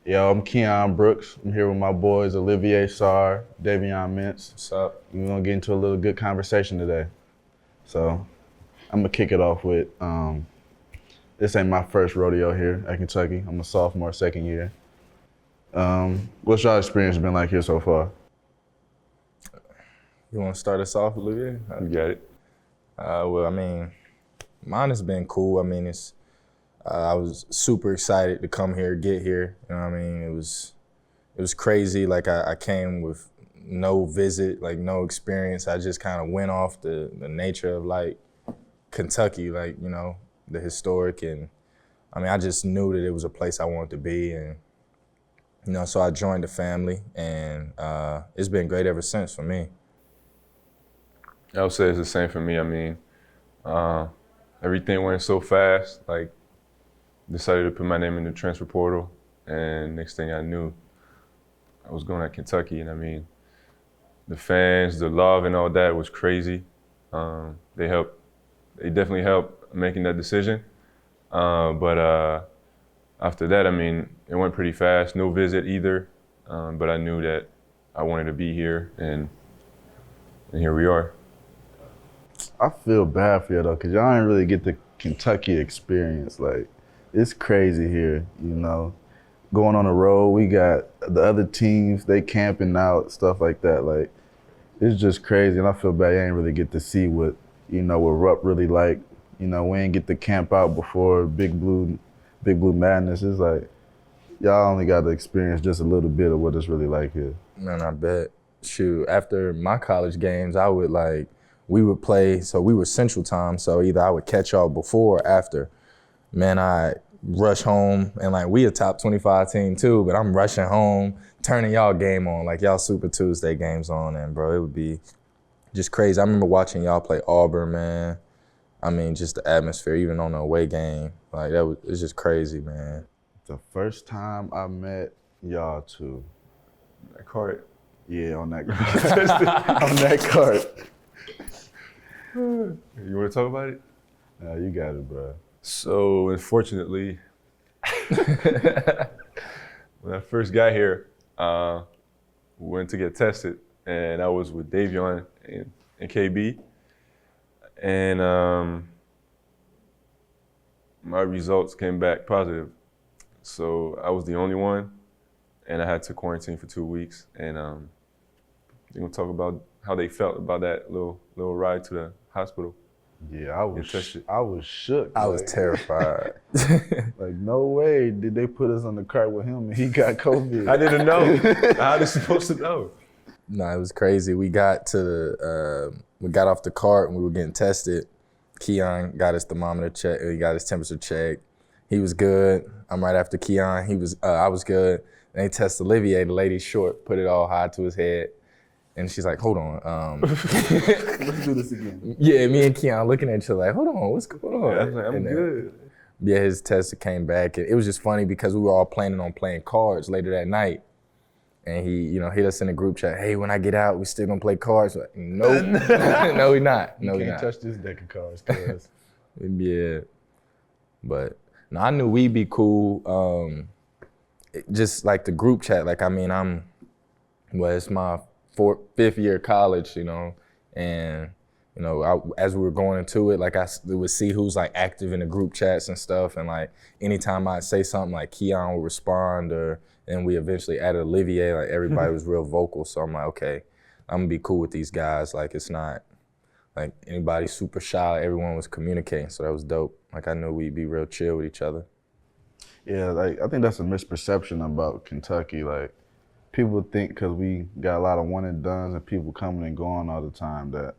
Yo, I'm Keion Brooks. I'm here with my boys Olivier Sarr, Davion Mintz. What's up? We're gonna get into a little good conversation today. So I'm gonna kick it off with this ain't my first rodeo here at Kentucky. I'm a sophomore, second year. What's y'all experience been like here so far? You want to start us off, Olivier? You got it. Well, I mean, mine has been cool. I mean, I was super excited to come here, get here. You know what I mean? It was crazy. Like I came with no visit, like no experience. I just kind of went off the nature of like Kentucky, like, you know, the historic. And I mean, I just knew that it was a place I wanted to be. And, you know, so I joined the family, and it's been great ever since for me. I would say it's the same for me. I mean, everything went so fast. Like, decided to put my name in the transfer portal, and next thing I knew, I was going to Kentucky. And I mean, the fans, the love, and all that was crazy. They definitely helped making that decision. But after that, I mean, it went pretty fast. No visit either. But I knew that I wanted to be here, and here we are. I feel bad for you though, cause y'all didn't really get the Kentucky experience. Like, it's crazy here, you know. Going on the road, we got the other teams, they camping out, stuff like that. Like, it's just crazy, and I feel bad you ain't really get to see what Rupp really like. You know, we ain't get to camp out before Big Blue Madness. It's like, y'all only got to experience just a little bit of what it's really like here. Man, I bet. Shoot, after my college games, we would play, so we were Central Time, so either I would catch y'all before or after. Man, I rush home, and like, we a top 25 team too, but I'm rushing home, turning y'all game on, like y'all Super Tuesday games on, and bro, it would be just crazy. I remember watching y'all play Auburn, man. I mean, just the atmosphere, even on the away game, like it's just crazy, man. The first time I met y'all two. That cart. Yeah, on that cart. On that cart. You want to talk about it? You got it, bro. So, unfortunately, when I first got here, we went to get tested, and I was with Davion and KB. And my results came back positive. So I was the only one, and I had to quarantine for 2 weeks. And you're gonna talk about how they felt about that little ride to the hospital. Yeah, I was shook. I was terrified. Like, no way did they put us on the cart with him and he got COVID. I didn't know. How they supposed to know? No, it was crazy. We got off the cart and we were getting tested. Keon got his thermometer check. He got his temperature checked. He was good. I'm right after Keon. I was good. And they tested Olivier, the lady short, put it all high to his head. And she's like, hold on. Let's do this again. Yeah, me and Keon looking at each other like, hold on, what's going on? Yeah, I was like, I'm good. Yeah, his test came back. It was just funny because we were all planning on playing cards later that night. And he, hit us in the group chat, hey, when I get out, we still gonna play cards? We're like, nope. No, we not. No, you we can't not. touch this deck of cards, cuz. Yeah. But no, I knew we'd be cool. Just like the group chat, like, I mean, it's my fifth year of college, and as we were going into it, like, I would see who's like active in the group chats and stuff, and like anytime I'd say something, like Keon would respond, and we eventually added Olivier. Like, everybody was real vocal, so I'm like, okay, I'm gonna be cool with these guys. Like, it's not like anybody super shy. Everyone was communicating, so that was dope. Like, I knew we'd be real chill with each other. Yeah, like, I think that's a misperception about Kentucky. Like, people think because we got a lot of one and dones and people coming and going all the time that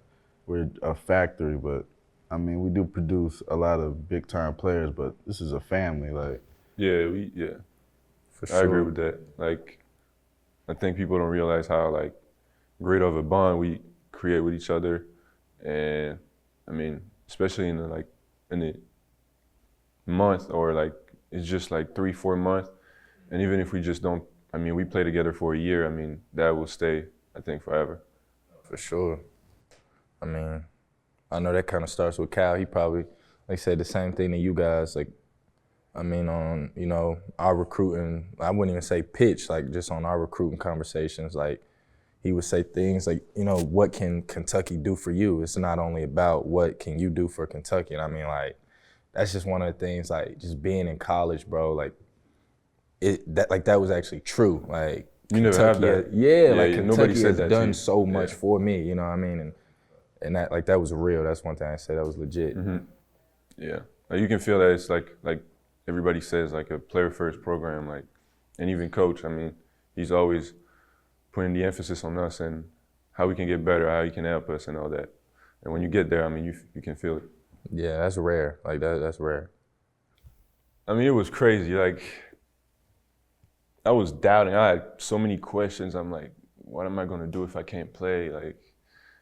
we're a factory, but I mean, we do produce a lot of big time players, but this is a family, like. Yeah. For sure. I agree with that. Like, I think people don't realize how like great of a bond we create with each other, and I mean, especially in the month, or like it's just like 3-4 months, and even if we just don't, I mean, we play together for a year. I mean, that will stay, I think, forever. For sure. I mean, I know that kind of starts with Cal. He probably, like, said the same thing to you guys. Like, I mean, on, you know, our recruiting, I wouldn't even say pitch, like just on our recruiting conversations, like he would say things like, you know, what can Kentucky do for you? It's not only about what can you do for Kentucky. And I mean, like, that's just one of the things, like just being in college, bro, like that was actually true. Like You never Kentucky, have that. yeah, like nobody Kentucky said has that to done you. so much for me, you know what I mean? And that, like, that was real. That's one thing I said that was legit. Yeah, like you can feel that it's like everybody says, like a player first program, like, and even coach. I mean, he's always putting the emphasis on us and how we can get better, how he can help us, and all that. And when you get there, I mean, you can feel it. Yeah, that's rare. Like that's rare. I mean, it was crazy. Like, I was doubting. I had so many questions. I'm like, what am I gonna do if I can't play? Like,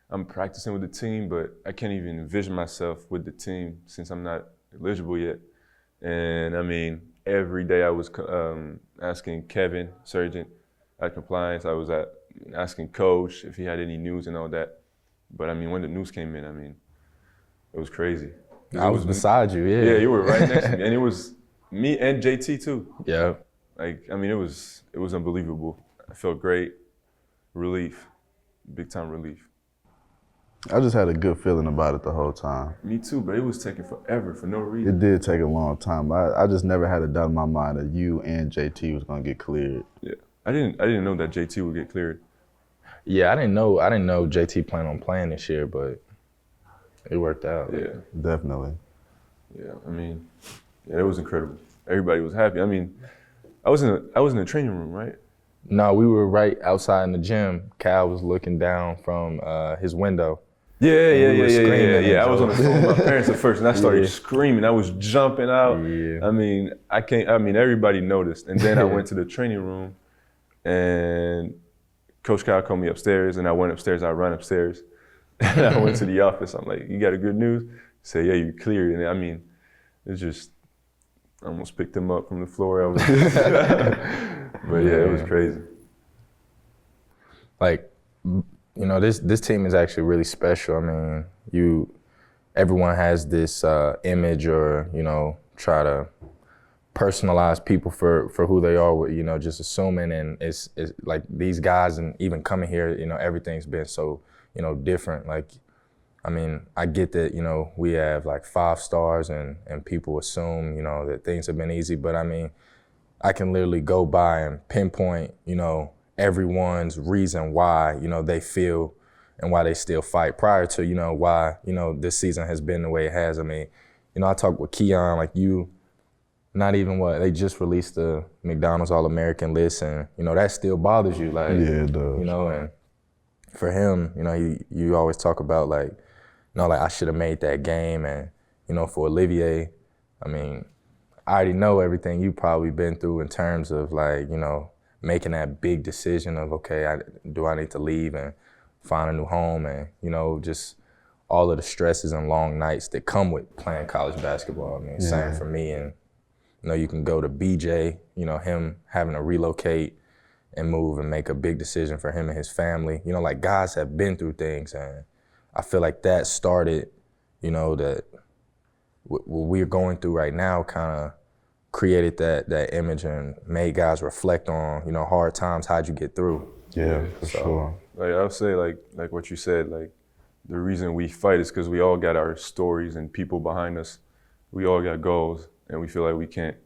I'm practicing with the team, but I can't even envision myself with the team since I'm not eligible yet. And I mean, every day I was asking Kevin, Surgeon, at compliance. I was asking Coach if he had any news and all that. But I mean, when the news came in, I mean, it was crazy. I was beside you, yeah. Yeah, you were right next to me, and it was me and JT too. Yeah. Like, I mean, it was unbelievable. I felt great, relief, big time relief. I just had a good feeling about it the whole time. Me too, but it was taking forever for no reason. It did take a long time. I just never had a doubt in my mind that you and JT was gonna get cleared. Yeah, I didn't know that JT would get cleared. Yeah, I didn't know JT planned on playing this year, but it worked out. Yeah, Definitely. yeah. I mean, yeah, it was incredible. Everybody was happy. I mean, I was in the training room, right? No, we were right outside in the gym. Cal was looking down from his window. Yeah. screaming I was on the phone with my parents at first, and I started Yeah. screaming. I was jumping out. Yeah. I mean, everybody noticed. And then I went to the training room, and Coach Kyle called me upstairs, and I went upstairs. I ran upstairs, and I went to the office. I'm like, "You got a good news?" He said, "Yeah, you cleared." And I mean, it's just, I almost picked him up from the floor. But yeah, it was crazy. Like, you know, this team is actually really special. I mean, everyone has this image, or, you know, try to personalize people for who they are, you know, just assuming, and it's like these guys, and even coming here, you know, everything's been so, you know, different. Like, I mean, I get that, you know, we have like 5 stars and people assume, you know, that things have been easy, but I mean, I can literally go by and pinpoint, you know, everyone's reason why, you know, they feel and why they still fight prior to, you know, why, you know, this season has been the way it has. I mean, you know, I talked with Keon, like not even they just released the McDonald's All-American list, and, you know, that still bothers you. Like, Yeah, it does. You know, and for him, you know, you always talk about, like, you know, like, I should have made that game. And, you know, for Olivier, I mean, I already know everything you've probably been through in terms of, like, you know, making that big decision of, okay, do I need to leave and find a new home, and, you know, just all of the stresses and long nights that come with playing college basketball. I mean, same for me. And, you know, you can go to BJ, you know, him having to relocate and move and make a big decision for him and his family. You know, like, guys have been through things, and I feel like that started, you know, that what we're going through right now kind of created that image and made guys reflect on, you know, hard times, how'd you get through? Yeah, for sure. Like, I would say, like what you said, like, the reason we fight is because we all got our stories and people behind us. We all got goals, and we feel like we can't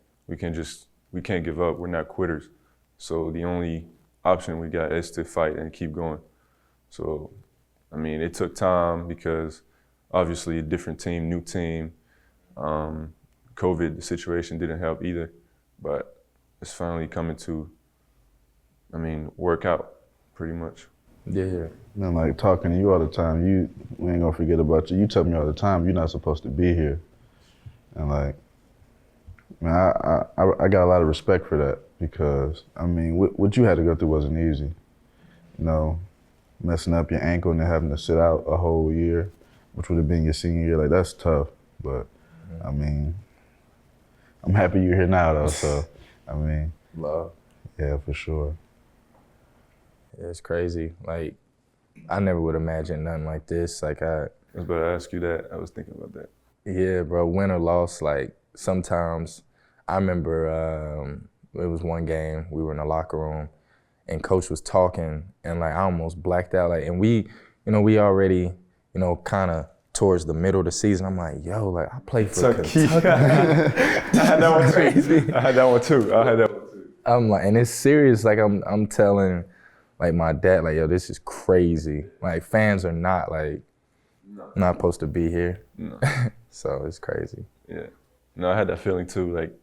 give up. We're not quitters. So the only option we got is to fight and keep going. So, I mean, it took time because obviously a different team, new team. COVID, the situation didn't help either, but it's finally coming to, I mean, work out pretty much. Yeah. And like, talking to you all the time, we ain't gonna forget about you. You tell me all the time you're not supposed to be here. And like, man, I got a lot of respect for that, because I mean, what you had to go through wasn't easy. You know, messing up your ankle and then having to sit out a whole year, which would have been your senior year, like, that's tough. But I mean, I'm happy you're here now though, so I mean, Love. yeah, for sure. Yeah, it's crazy. Like, I never would imagine nothing like this. Like, I was about to ask you that. I was thinking about that. Yeah, bro, win or loss, like, sometimes I remember it was one game, we were in the locker room and coach was talking and like I almost blacked out. Like, and we already, kind of towards the middle of the season, I'm like, yo, like I played for Kentucky. I had that one too. I had that one too. I'm like, and it's serious. Like I'm telling like my dad, like, yo, this is crazy. Like fans are not not supposed to be here. No. So it's crazy. Yeah. No, I had that feeling too. Like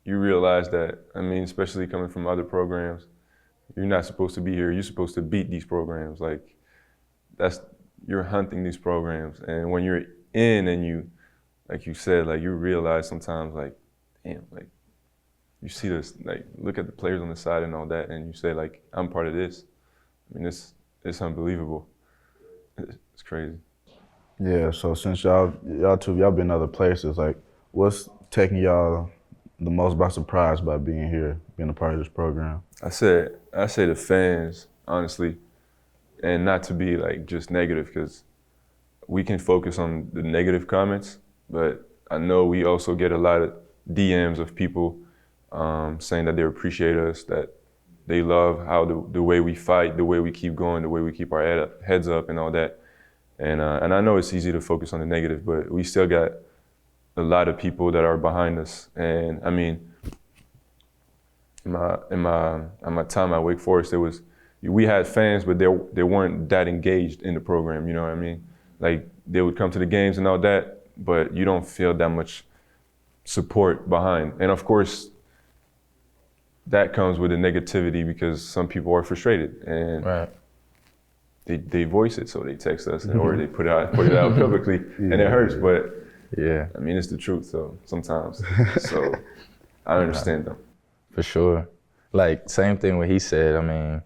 you realize that, I mean, especially coming from other programs, you're not supposed to be here. You're supposed to beat these programs. Like you're hunting these programs. And when you're in and you, like you said, like you realize sometimes like, damn, like you see this, like look at the players on the side and all that, and you say like, I'm part of this. I mean, it's unbelievable. It's crazy. Yeah, so since y'all been other places, like what's taking y'all the most by surprise by being here, being a part of this program? I say the fans, honestly, and not to be like just negative, because we can focus on the negative comments, but I know we also get a lot of DMs of people saying that they appreciate us, that they love how the way we fight, the way we keep going, the way we keep our heads up and all that. And I know it's easy to focus on the negative, but we still got a lot of people that are behind us. And I mean, in my time at Wake Forest, we had fans, but they weren't that engaged in the program. You know what I mean? Like they would come to the games and all that, but you don't feel that much support behind. And of course, that comes with the negativity because some people are frustrated and Right. they voice it, so they text us or they put it out publicly, and it hurts. But Yeah. I mean, it's the truth. So sometimes, so I understand them. For sure. Like same thing what he said. I mean,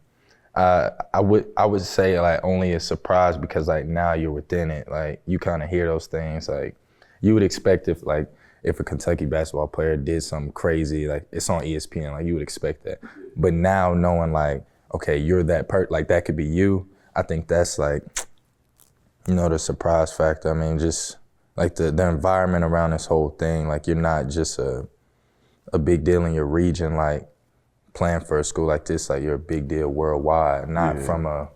I would say like only a surprise because like now you're within it. Like you kind of hear those things. Like you would expect if a Kentucky basketball player did something crazy, like it's on ESPN, like you would expect that. But now knowing like, okay, you're that like that could be you. I think that's like, the surprise factor. I mean, just like the environment around this whole thing. Like you're not just a big deal in your region, like playing for a school like this, like you're a big deal worldwide, not from a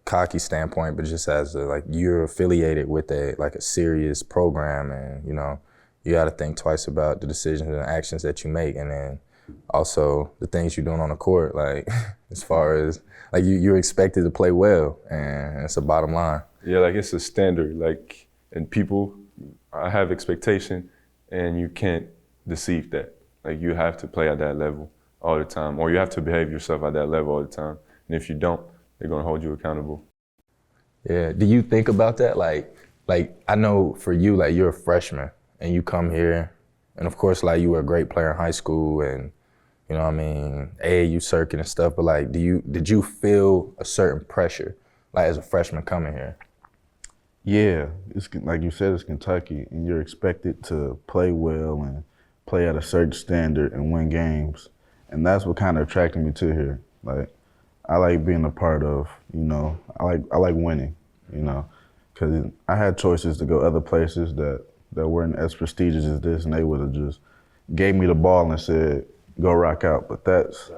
cocky standpoint, but just as like you're affiliated with a serious program, and you got to think twice about the decisions and actions that you make, and then also the things you're doing on the court, like as far as like you're expected to play well, and it's a bottom line. Yeah, like it's a standard, like, and people, I have expectation, and you can't deceive that. Like you have to play at that level all the time, or you have to behave yourself at that level all the time. And if you don't, they're gonna hold you accountable. Yeah, do you think about that? Like I know for you, like you're a freshman and you come here, and of course like you were a great player in high school and AAU circuit and stuff, but like did you feel a certain pressure like as a freshman coming here? Yeah, it's like you said, it's Kentucky, and you're expected to play well and play at a certain standard and win games, and that's what kind of attracted me to here. Like, I like being a part of, I like winning, because I had choices to go other places that weren't as prestigious as this, and they would have just gave me the ball and said, go rock out. But that's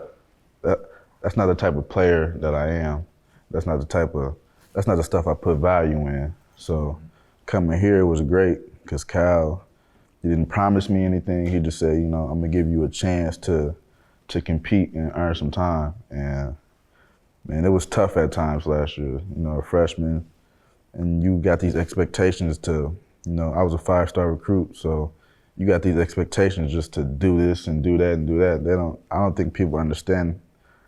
not the type of player that I am. That's not the stuff I put value in. So coming here was great because Cal, he didn't promise me anything. He just said, I'm gonna give you a chance to compete and earn some time. And man, it was tough at times last year, a freshman, and you got these expectations to, I was a 5-star recruit, so you got these expectations just to do this and do that and do that. I don't think people understand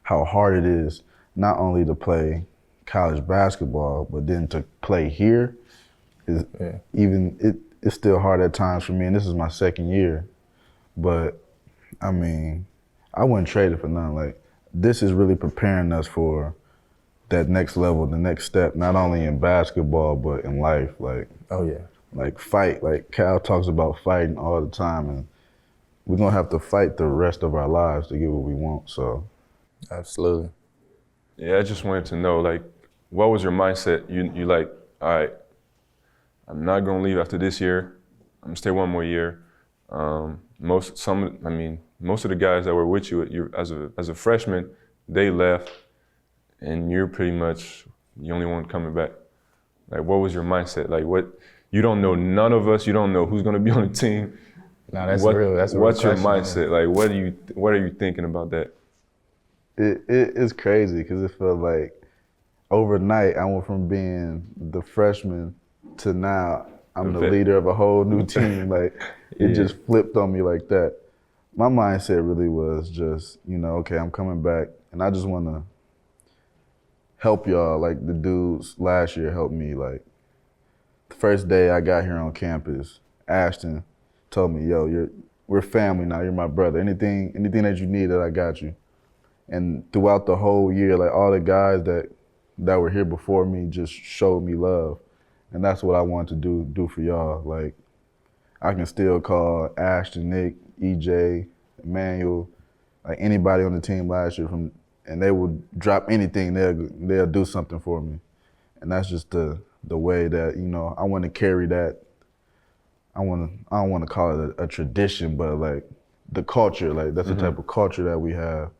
how hard it is not only to play college basketball, but then to play here. It's still hard at times for me, and this is my second year. But I mean, I wouldn't trade it for nothing. Like, this is really preparing us for that next level, the next step, not only in basketball, but in life. Like, Oh yeah. Like fight, like Cal talks about fighting all the time, and we're gonna have to fight the rest of our lives to get what we want, so. Absolutely. Yeah, I just wanted to know, like, what was your mindset? You like, all right, I'm not gonna leave after this year. I'm gonna stay one more year. Most of the guys that were with you as a freshman, they left, and you're pretty much the only one coming back. Like, what was your mindset? Like, what? You don't know none of us. You don't know who's gonna be on the team. No, that's real. That's a real what's your question, mindset? Like, what are you thinking about that? It's crazy because it felt like overnight I went from being the freshman to now I'm the leader of a whole new team. Like it just flipped on me like that. My mindset really was just, okay, I'm coming back and I just want to help y'all like the dudes last year helped me. Like the first day I got here on campus, Ashton told me, yo, we're family now, you're my brother. Anything that you need, that I got you. And throughout the whole year, like all the guys that were here before me just showed me love. And that's what I wanted to do for y'all. Like I can still call Ashton, Nick, EJ, Emmanuel, like anybody on the team last year and they would drop anything, they'll do something for me. And that's just the way that, I want to carry that. I don't want to call it a tradition, but like the culture, like that's the type of culture that we have.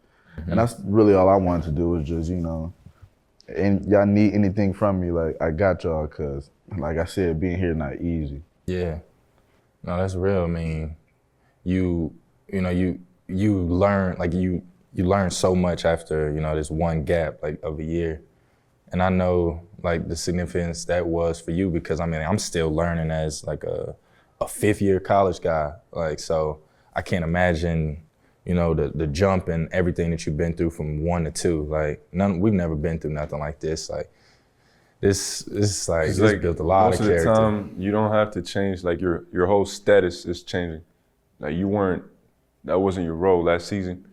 And that's really all I wanted to do was just, and y'all need anything from me, like I got y'all, cause like I said, being here not easy. Yeah, no, that's real. I mean, you learn, like you learn so much after, this one gap like of a year. And I know like the significance that was for you because I mean, I'm still learning as like a fifth year college guy. Like, so I can't imagine, the jump and everything that you've been through from 1 to 2. Like we've never been through nothing like this. Like this built a lot of character. Most of the time, you don't have to change, like your whole status is changing. Like that wasn't your role last season.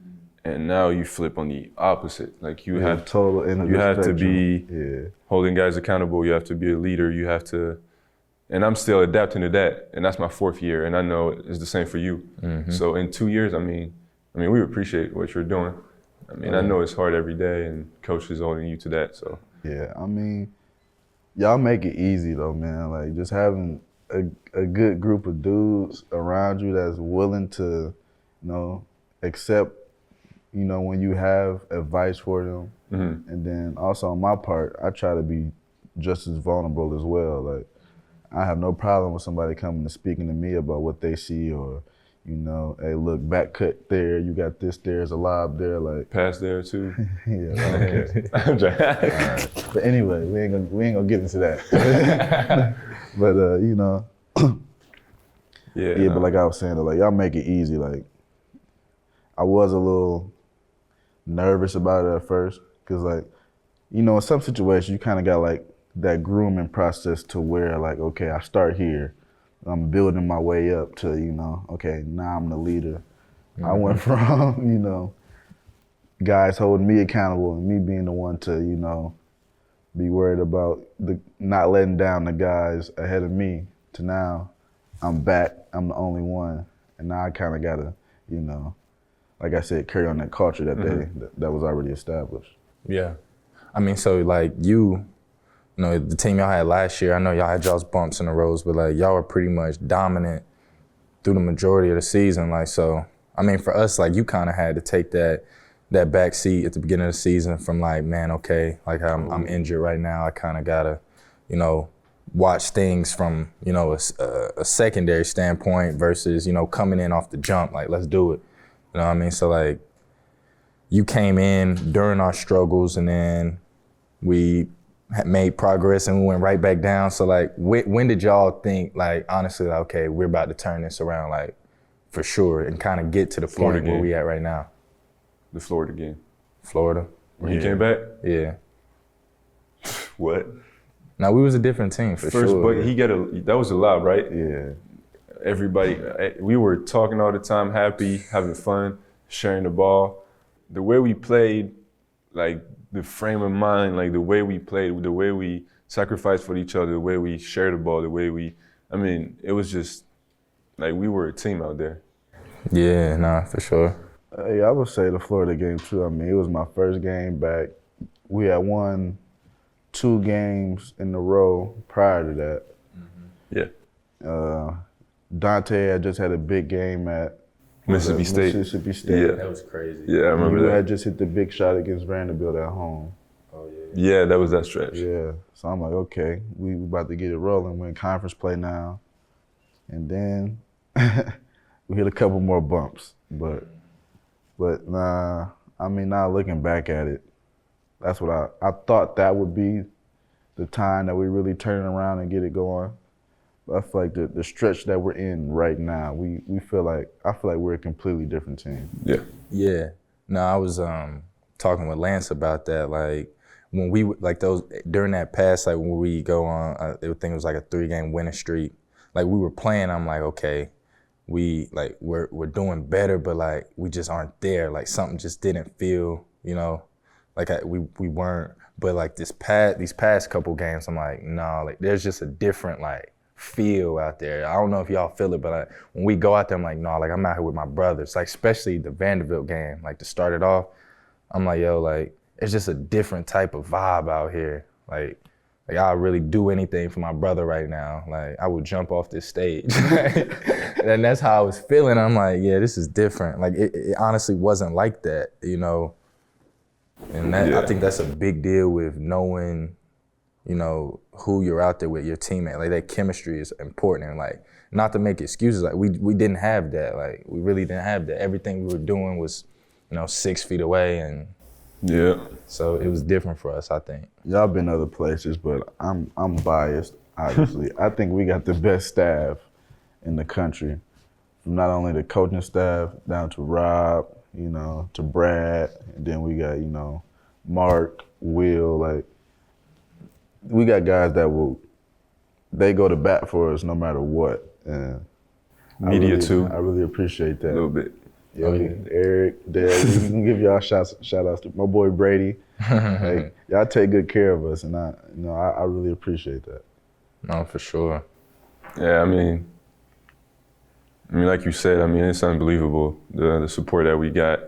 And now you flip on the opposite. Like you have to be holding guys accountable. You have to be a leader. You have to, and I'm still adapting to that. And that's my 4th year. And I know it's the same for you. So in 2 years, I mean, we appreciate what you're doing. I mean, I know it's hard every day, and coach is holding you to that. So yeah, I mean, y'all make it easy though, man. Like just having a good group of dudes around you that's willing to, accept, when you have advice for them. And then also on my part, I try to be just as vulnerable as well. Like I have no problem with somebody coming and speaking to me about what they see or, hey, look, back cut there, you got this there's a lob there, like pass there too. Yeah, okay. I'm joking. Right. But anyway, we ain't gonna get into that. But but like I was saying, like y'all make it easy. Like I was a little nervous about it at first, cause like, in some situations you kind of got like that grooming process to where like, okay, I start here. I'm building my way up to, okay, now I'm the leader. I went from, guys holding me accountable and me being the one to, be worried about not letting down the guys ahead of me to now I'm back, I'm the only one. And now I kind of gotta, like I said, carry on that culture that was already established. Yeah. I mean, so like the team y'all had last year, I know y'all had y'all's bumps in the roads, but like y'all were pretty much dominant through the majority of the season. Like, so, I mean, for us, like you kind of had to take that back seat at the beginning of the season from like, man, okay, like I'm injured right now. I kind of gotta, watch things from, a secondary standpoint versus, coming in off the jump, like let's do it. You know what I mean? So like you came in during our struggles and then we had made progress and we went right back down. So like, when did y'all think, like, honestly, like, okay, we're about to turn this around, like, for sure, and kind of get to the point where we at right now? The Florida game. Florida. When he came back? Yeah. What? Now we was a different team for First, sure. but that was a lot, right? Yeah. Everybody, we were talking all the time, happy, having fun, sharing the ball. The way we played, like, the frame of mind, like the way we played, the way we sacrificed for each other, the way we shared the ball, it was just like we were a team out there. Yeah, nah, for sure. I would say the Florida game too. I mean, it was my first game back. We had won 2 games in a row prior to that. Yeah. Dante had just had a big game at Mississippi State. Mississippi State. Yeah. That was crazy. Yeah, I remember You that. had just hit the big shot against Vanderbilt at home. Oh yeah. Yeah, that was that stretch. Yeah. So I'm like, okay, we about to get it rolling. We're in conference play now. And then we hit a couple more bumps. But nah, I mean, now looking back at it, that's what I thought that would be the time that we really turn it around and get it going. But I feel like the stretch that we're in right now, I feel like we're a completely different team. Yeah. Yeah. No, I was talking with Lance about that. Like when we like those during that pass, like when we go on, I think it was like a 3-game winning streak. Like we were playing, I'm like, okay, we're doing better, but like we just aren't there. Like something just didn't feel, like we weren't. But like these past couple games, I'm like, no, like there's just a different like feel out there. I don't know if y'all feel it, but when we go out there, I'm like, no, like I'm out here with my brothers. Like especially the Vanderbilt game, like to start it off, I'm like, yo, like it's just a different type of vibe out here. Like I'll really do anything for my brother right now. Like I would jump off this stage. And that's how I was feeling. I'm like, yeah, this is different. Like it honestly wasn't like that, And that I think that's a big deal with knowing, who you're out there with, your teammate. Like that chemistry is important. And like, not to make excuses, like we didn't have that. Like we really didn't have that. Everything we were doing was, 6 feet away, and so it was different for us, I think. Y'all been other places, but I'm biased, obviously. I think we got the best staff in the country. From not only the coaching staff down to Rob, to Brad, and then we got, Mark, Will, like we got guys that they go to bat for us no matter what. And Media too. I really appreciate that. A little bit. Yeah, Eric, Dad, we can give y'all shout outs to my boy Brady. Like, y'all take good care of us, and I really appreciate that. No, for sure. Yeah, I mean, like you said, it's unbelievable, the support that we got.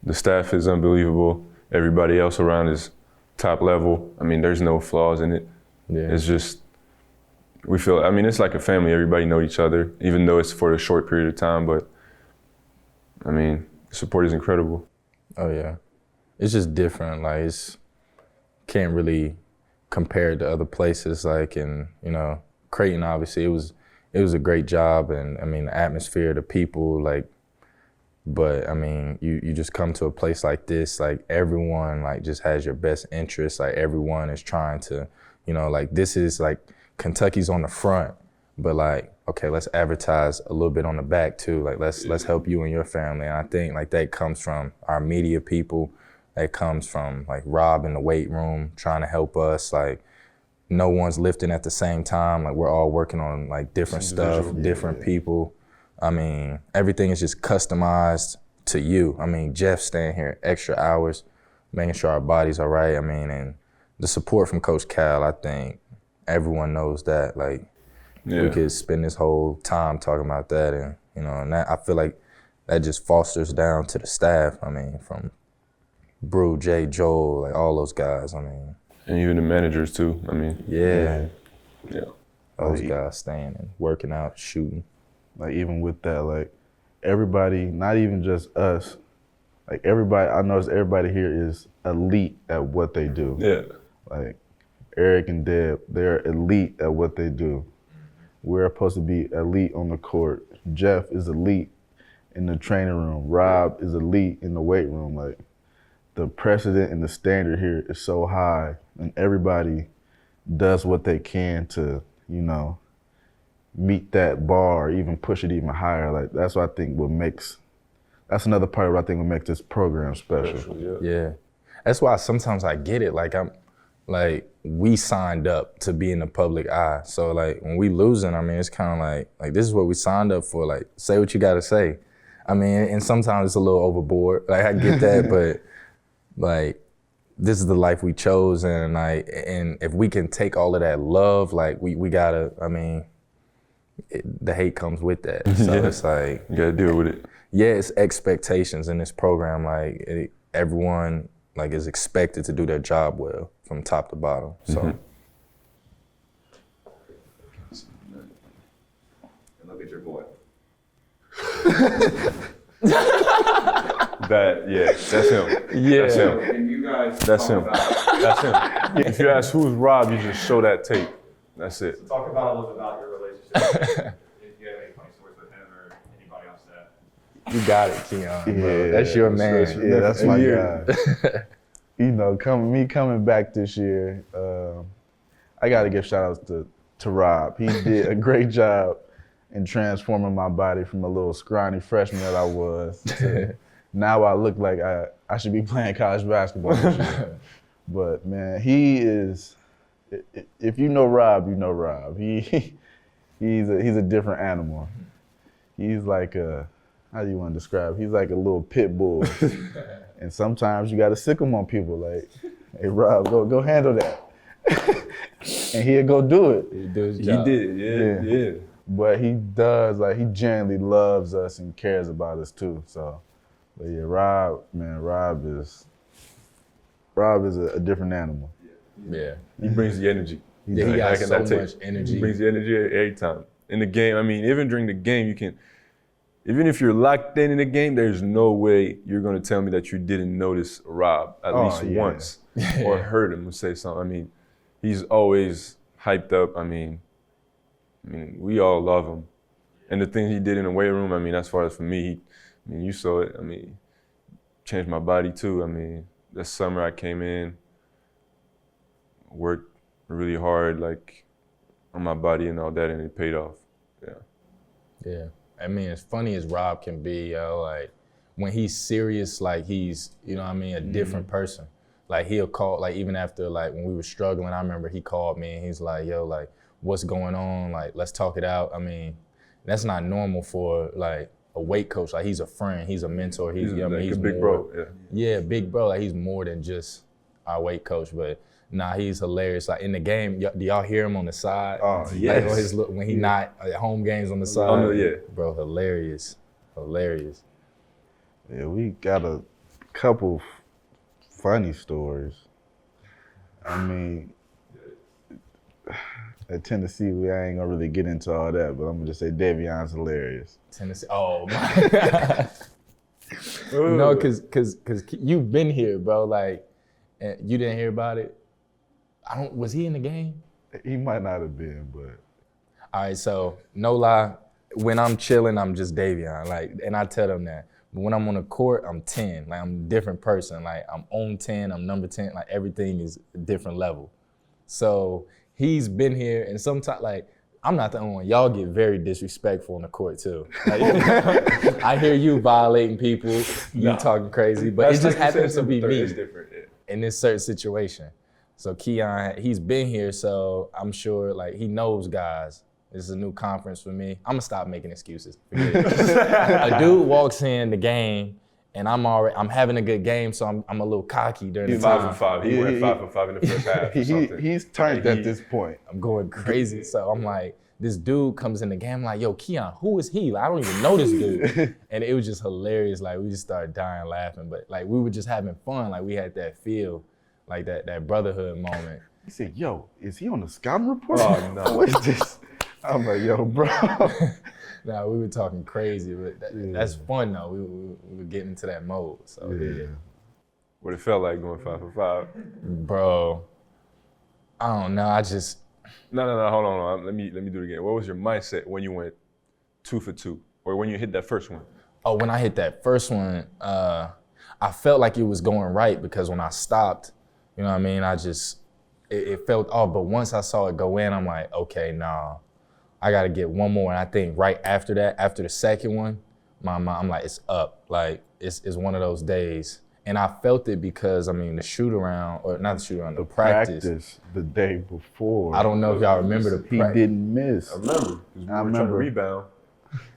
The staff is unbelievable. Everybody else around is top level. There's no flaws in it. Yeah. It's just, we feel, it's like a family. Everybody know each other, even though it's for a short period of time, but the support is incredible. Oh yeah. It's just different. Like can't really compare it to other places. Like Creighton, obviously it was a great job, and the atmosphere, the people, like, but you just come to a place like this, like everyone like just has your best interest. Like everyone is trying to, like this is like Kentucky's on the front, but like, okay, let's advertise a little bit on the back too. Like let's help you and your family. And I think like that comes from our media people. That comes from like Rob in the weight room trying to help us. Like no one's lifting at the same time. Like we're all working on like different stuff, different people. Everything is just customized to you. Jeff staying here extra hours, making sure our bodies are right. And the support from Coach Cal, I think everyone knows that. Like we could spend this whole time talking about that, and and that, I feel like that just fosters down to the staff. From Brew, Jay, Joel, like all those guys. And even the managers too. Yeah. Those Like, guys staying and working out, shooting. Like even with that, like everybody, not even just us, like everybody, I noticed everybody here is elite at what they do. Yeah. Like Eric and Deb, they're elite at what they do. We're supposed to be elite on the court. Jeff is elite in the training room. Rob is elite in the weight room. Like the precedent and the standard here is so high, and everybody does what they can to, meet that bar, or even push it even higher. Like that's what I think that's another part of what I think what makes this program special. Yeah. That's why sometimes I get it. Like we signed up to be in the public eye. So like when we losing, it's kind of like this is what we signed up for. Like say what you got to say. And sometimes it's a little overboard. Like I get that, but like this is the life we chose, and if we can take all of that love, like we gotta. The hate comes with that. So it's like you gotta deal with it. Yeah, it's expectations in this program. Like everyone like is expected to do their job well from top to bottom. So. And look at your boy. That's him. Yeah. That's him. And you guys That's talk him. about, That's him. If you ask who's Rob, you just show that tape. That's it. talk about a little bit about your relationship. If you have any funny stories with him or anybody on set. You got it, Keon, bro. Yeah, That's your man. Yeah, that's my Yeah. guy. You know, coming back this year, I got to give shout outs to Rob. He did a great job in transforming my body from a little scrawny freshman that I was to now I look like I should be playing college basketball this year. But man, he is, if you know Rob, you know Rob. He's a different animal. He's like how do you want to describe? He's like a little pit bull. And sometimes you got to sick him on people like, hey Rob, go handle that. And he'll go do it. He do his job. He did, yeah. But he does, like, he genuinely loves us and cares about us too. So, but yeah, Rob is a different animal. Yeah. He brings the energy. Yeah, he got Like in so that tape. much energy. He brings the energy every time. In the game, I mean, even during the game, you can, even if you're locked in the game, there's no way you're going to tell me that you didn't notice Rob at least once or heard him say something. I mean, he's always hyped up. I mean, we all love him. And the things he did in the weight room, I mean, as far as for me, you saw it. I mean, changed my body too. I mean, this summer I came in, worked really hard, like, on my body and all that, and it paid off. Yeah. Yeah. I mean, as funny as Rob can be, yo, like, when he's serious, like, he's, you know what I mean, a different person. Like, he'll call, like, even after, like, when we were struggling, I remember he called me and he's like, yo, like, what's going on? Like, let's talk it out. I mean, that's not normal for, like, a weight coach. Like, he's a friend, he's a mentor. He's, you know what I mean, he's a big more, bro, yeah, big bro. Like, he's more than just our weight coach. But nah, he's hilarious. Like, in the game, do y'all hear him on the side? Oh, Like, on his, when he not at home games on the side. Oh, no, yeah. Bro, hilarious. Yeah, we got a couple funny stories. I mean, at Tennessee, I ain't gonna really get into all that, but I'm gonna just say Davion's hilarious. Tennessee, oh my God. No, cause you've been here, bro. Like, and you didn't hear about it. Was he in the game? He might not have been, but. All right, so no lie, when I'm chilling, I'm just Davion. Like, and I tell them that. But when I'm on the court, I'm 10. Like, I'm a different person. Like, I'm on 10, I'm number 10. Like, everything is a different level. So he's been here, and sometimes, like, I'm not the only one. Y'all get very disrespectful on the court too. Like, I hear you violating people, you talking crazy, but it just happens to be me in this certain situation. So Keon, he's been here, so I'm sure, like, he knows guys. This is a new conference for me. I'm gonna stop making excuses. Forget it. A dude walks in the game, and I'm having a good game, so I'm a little cocky during the time. 5 for 5. He went 5 for 5 in the first half. Or something. He's turned at this point. I'm going crazy. So I'm like, this dude comes in the game, I'm like, yo, Keon, who is he? Like, I don't even know this dude. And it was just hilarious. Like, we just started dying laughing. But like, we were just having fun. Like, we had that feel, like that brotherhood moment. He said, yo, is he on the scouting report? Oh, no. What is this? I'm like, yo, bro. Nah, we were talking crazy, but that's fun though. We were getting into that mode. So yeah. What it felt like going 5 for 5. Bro, I don't know. No, hold on. Let me do it again. What was your mindset when you went 2 for 2, or when you hit that first one? Oh, when I hit that first one, I felt like it was going right, because when I stopped, you know what I mean, it felt off. But once I saw it go in, I'm like, okay, nah, I gotta get one more. And I think right after that, after the second one, I'm like, it's up. Like, it's one of those days. And I felt it because, I mean, the shoot around, or not the shoot around, the practice the day before. I don't know if y'all remember the He didn't miss. I remember. We were trying to remember. rebound.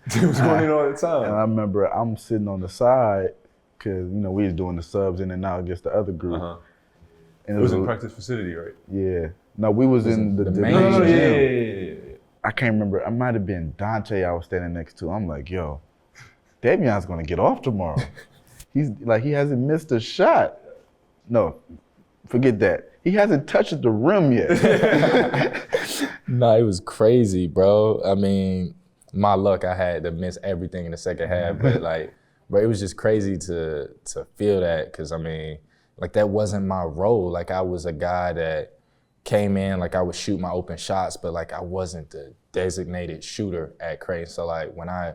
It was going in all the time. And I remember I'm sitting on the side, because, you know, we was doing the subs in and out against the other group. And It was in practice facility, right? Yeah. No, we was in the main main gym. gym. I can't remember. It might have been Dante I was standing next to. I'm like, yo, Davion's gonna get off tomorrow. He hasn't missed a shot. No, forget that. He hasn't touched the rim yet. No, it was crazy, bro. I mean, my luck, I had to miss everything in the second half. But like, bro, it was just crazy to feel that, because I mean, like that wasn't my role. Like I was a guy that came in, like I would shoot my open shots, but like I wasn't the designated shooter at Creighton. So like when I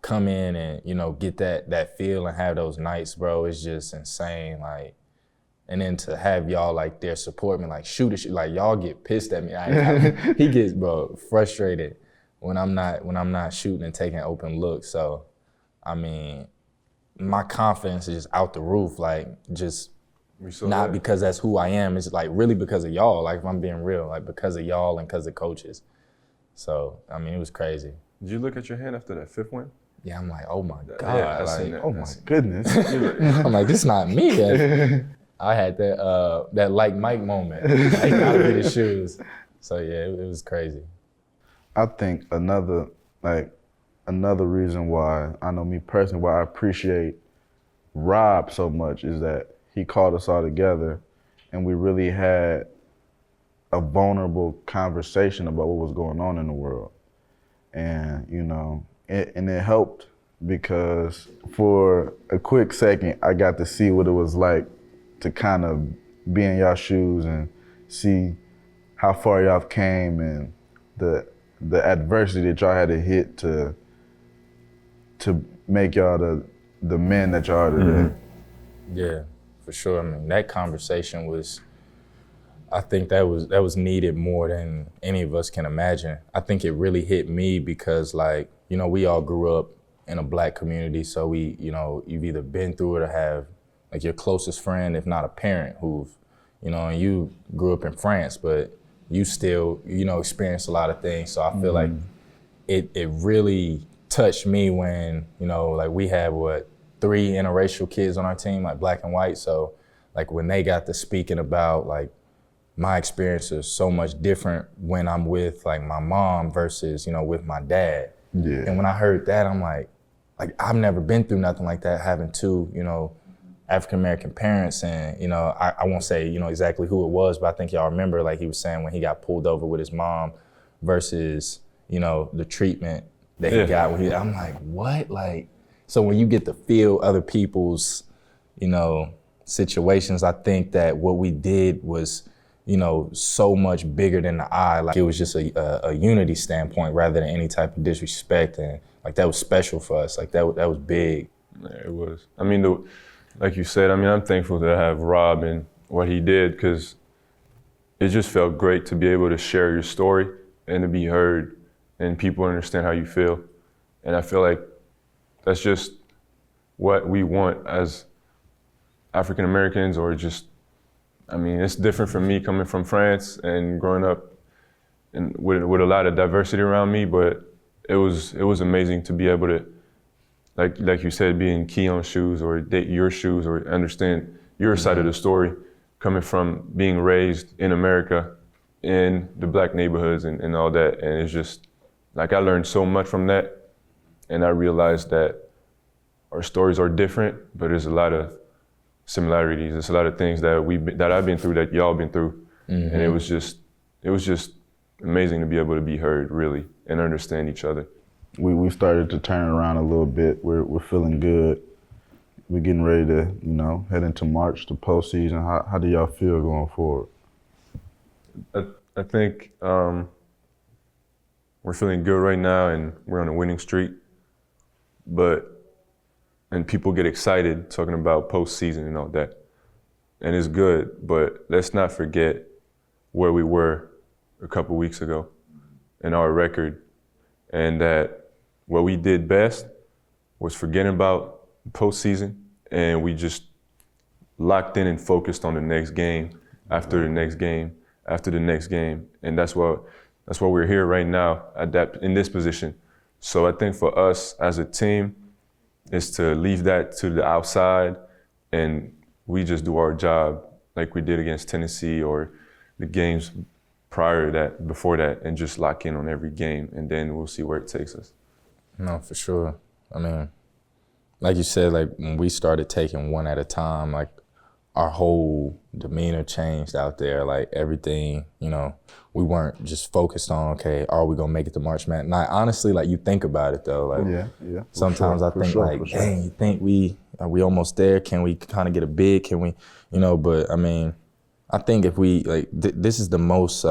come in and, you know, get that feel and have those nights, bro, it's just insane. Like, and then to have y'all like there support me, like shoot, like y'all get pissed at me. He gets, bro, frustrated when I'm not shooting and taking open looks. So, I mean, my confidence is out the roof, like just not because that's who I am. It's like really because of y'all, like if I'm being real, like because of y'all and because of coaches. So, I mean, it was crazy. Did you look at your hand after that 5th win? Yeah, I'm like, oh my God. Yeah, like, Oh my goodness. I'm like, this not me. I had that like Mike moment. I gotta be the shoes. So yeah, it was crazy. I think another reason why, I know me personally, why I appreciate Rob so much is that he called us all together and we really had a vulnerable conversation about what was going on in the world. And, you know, it helped because for a quick second, I got to see what it was like to kind of be in y'all shoes and see how far y'all came and the adversity that y'all had to hit to make y'all the men that y'all are today. Yeah, for sure. I mean, that conversation was, I think that was needed more than any of us can imagine. I think it really hit me because, like, you know, we all grew up in a Black community, so we, you know, you've either been through it or have like your closest friend, if not a parent, who've, you know, and you grew up in France, but you still, you know, experienced a lot of things. So I feel like it really touched me when, you know, like we had 3 interracial kids on our team, like Black and white. So like when they got to speaking about like my experience is so much different when I'm with like my mom versus, you know, with my dad. Yeah. And when I heard that, I'm like I've never been through nothing like that, having 2, you know, African-American parents. And, you know, I won't say, you know, exactly who it was, but I think y'all remember, like he was saying when he got pulled over with his mom versus, you know, the treatment that he got when I'm like, what? Like, so when you get to feel other people's, you know, situations, I think that what we did was, you know, so much bigger than the eye. Like it was just a unity standpoint rather than any type of disrespect. And like that was special for us. Like that was big. Yeah, it was. I mean, like you said, I mean, I'm thankful to have Rob and what he did, because it just felt great to be able to share your story and to be heard and people understand how you feel. And I feel like that's just what we want as African Americans, or just, I mean, it's different for me coming from France and growing up and with a lot of diversity around me, but it was amazing to be able to, like you said, be in Keon's shoes or date your shoes or understand your side of the story, coming from being raised in America in the Black neighborhoods and all that. And it's just, like, I learned so much from that, and I realized that our stories are different, but there's a lot of similarities. There's a lot of things that I've been through that y'all been through. And it was just amazing to be able to be heard, really, and understand each other. We started to turn around a little bit. We're feeling good. We're getting ready to, you know, head into March, the postseason. How do y'all feel going forward? I think we're feeling good right now, and we're on a winning streak. And people get excited talking about postseason and all that. And it's good, but let's not forget where we were a couple weeks ago and our record, and that what we did best was forgetting about postseason, and we just locked in and focused on the next game, after the next game, after the next game. And that's why we're here right now, in this position. So I think for us as a team, is to leave that to the outside, and we just do our job like we did against Tennessee or the games prior to that, before that, and just lock in on every game, and then we'll see where it takes us. No, for sure. I mean, like you said, like when we started taking one at a time, like our whole demeanor changed out there. Like everything, you know, we weren't just focused on, okay, are we gonna make it to March Madness? Now, honestly, like you think about it though, like Yeah. sometimes I think like, dang, you think are we almost there? Can we kind of get a bid? Can we, you know? But I mean, I think if we like, this is the most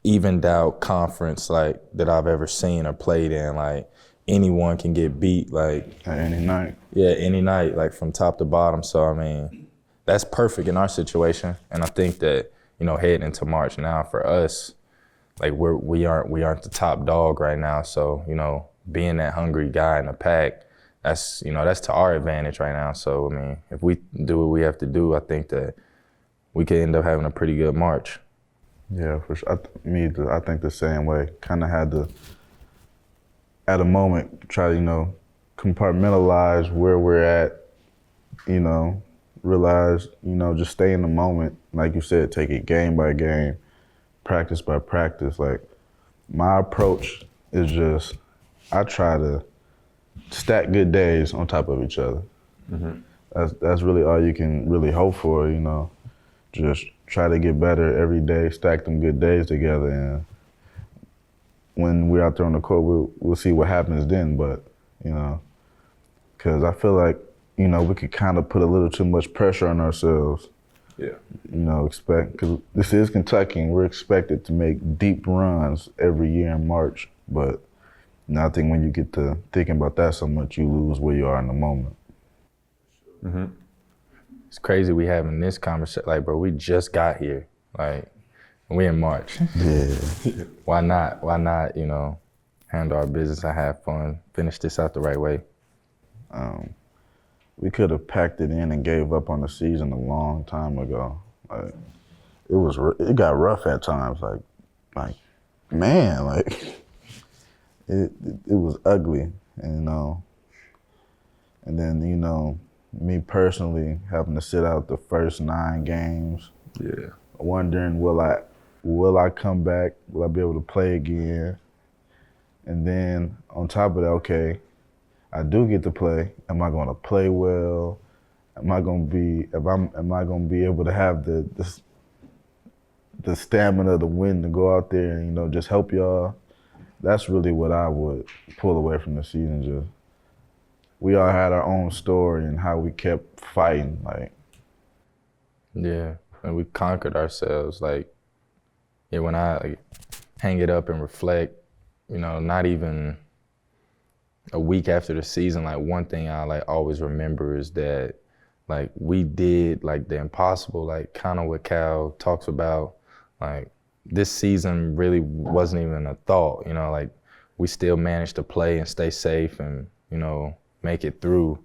evened out conference like that I've ever seen or played in. Like anyone can get beat, like any night. Yeah, any night, like from top to bottom. So I mean, that's perfect in our situation. And I think that, you know, heading into March now for us, like we aren't the top dog right now. So, you know, being that hungry guy in the pack, that's to our advantage right now. So I mean, if we do what we have to do, I think that we could end up having a pretty good March. Yeah, for sure. I think the same way. Kind of had to, at a moment, try to, you know, compartmentalize where we're at, you know, realize, you know, just stay in the moment. Like you said, take it game by game, practice by practice. Like, my approach is just, I try to stack good days on top of each other. That's really all you can really hope for, you know. Just try to get better every day, stack them good days together, and when we're out there on the court, we'll see what happens then. But, you know, because I feel like, you know, we could kind of put a little too much pressure on ourselves. Yeah. You know, because this is Kentucky, and we're expected to make deep runs every year in March. But I think when you get to thinking about that so much, you lose where you are in the moment. It's crazy we having this conversation. Like, bro, we just got here. Like, we in March. Yeah. Why not, you know, handle our business and have fun, finish this out the right way? We could have packed it in and gave up on the season a long time ago. Like, it got rough at times. Like, man, like, it was ugly, you know. And then, you know, me personally having to sit out the first 9 games. Yeah. Wondering, will I come back? Will I be able to play again? And then on top of that, okay, I do get to play. Am I going to play well? Am I going to be able to have the stamina, the wind to go out there and, you know, just help y'all? That's really what I would pull away from the season. Just we all had our own story and how we kept fighting. Like, yeah, and we conquered ourselves. Like, yeah, when I hang it up and reflect, you know, not even a week after the season, like one thing I like always remember is that like we did like the impossible, like kind of what Cal talks about. Like this season really wasn't even a thought, you know, like we still managed to play and stay safe and, you know, make it through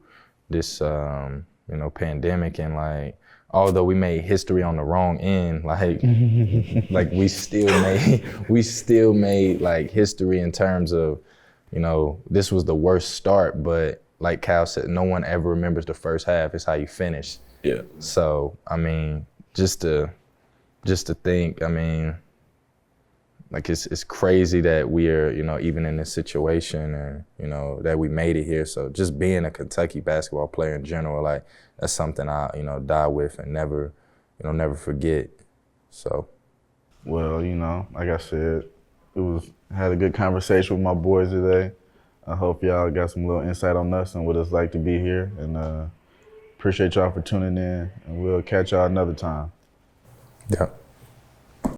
this, you know, pandemic. And like, although we made history on the wrong end, like, like we still made like history in terms of, you know, this was the worst start, but like Cal said, no one ever remembers the first half. It's how you finish. Yeah. So, I mean, just to think, I mean, like it's crazy that we are, you know, even in this situation and, you know, that we made it here. So just being a Kentucky basketball player in general, like that's something I, you know, die with and never forget. So. Well, you know, like I said, had a good conversation with my boys today. I hope y'all got some little insight on us and what it's like to be here. And appreciate y'all for tuning in, and we'll catch y'all another time. Yeah.